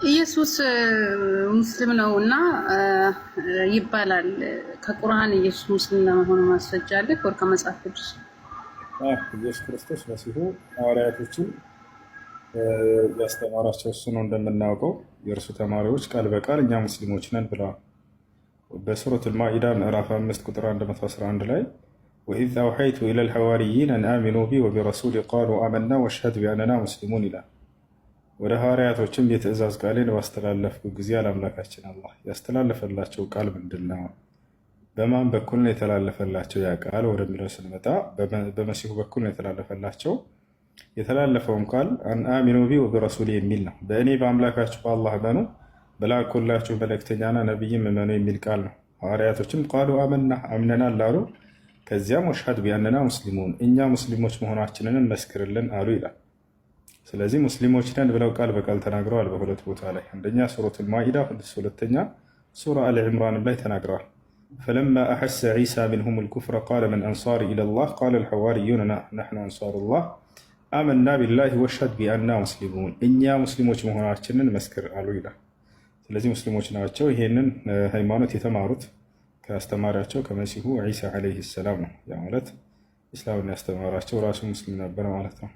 ኢየሱስ ሙስሊም ነው እና ይባላል። ከቁርአን ኢየሱስ ሙስሊም ለመሆኑ ማስረጃ አለ? ከመጽሐፍ ቅዱስ? ኢየሱስ ክርስቶስ መሲሁ ሐዋርያቶችን ያስተማራቸው እሱ ነው። እንደምናውቀው የእርሱ ተማሪዎች ቃል በቃል እኛ ሙስሊሞች ነን ብለዋል። በሱረቱል ማኢዳ ምዕራፍ 5 ቁጥር 111 ላይ ወኢዝ አውሐይቱ ኢለል ሐዋርይን አን አሚኑ ቢ ወቢረሱሊ ቃሉ አመና ወሽሀድ ቢአንና ሙስሊሙን ይላል። ወደ ሐዋርያቶችም የትእዛዝ ቃሌን ባስተላለፍኩ ጊዜ አምላካችን አላህ ያስተላለፈላቸው ቃል ምንድን ነው? በማን በኩል ነው የተላለፈላቸው? ያ ቃል ወደሚለው ስንመጣ በመሲሁ በኩል ነው የተላለፈላቸው። የተላለፈውም ቃል አን አሚኑ ቢ ወቢረሱሊ የሚል ነው። በእኔ በአምላካችሁ በአላህ እመኑ፣ በላኩላችሁ መልእክተኛና ነቢይም እመኑ የሚል ቃል ነው። ሐዋርያቶችም ቃሉ አመና አምነናል አሉ። ከዚያም ወሽሀድ ቢአንና ሙስሊሙን እኛ ሙስሊሞች መሆናችንን መስክርልን አሉ ይላል። ስለዚህ ሙስሊሞች ነን ብለው ቃል በቃል ተናግረዋል በሁለት ቦታ ላይ። አንደኛ ሱረቱል ማኢዳ፣ ሁለተኛ ሱራ አል ዒምራንም ላይ ተናግረዋል። ፈለማ አሐሰ ዒሳ ሚንሁሙል ኩፍረ ቃለ መን አንሳሪ ኢለላህ ቃለ አልሐዋርዩነ ነሕኑ አንሳሩላህ አመና ቢላሂ ወሽሀድ ቢአንና ሙስሊሙን እኛ ሙስሊሞች መሆናችንን መስክር አሉ ይላል። ስለዚህ ሙስሊሞች ናቸው። ይሄንን ሃይማኖት የተማሩት ከአስተማሪያቸው ከመሲሁ ዒሳ ዓለይሂ ሰላም ነው። ያ ማለት ኢስላምን ያስተማራቸው ራሱ ሙስሊም ነበር ማለት ነው።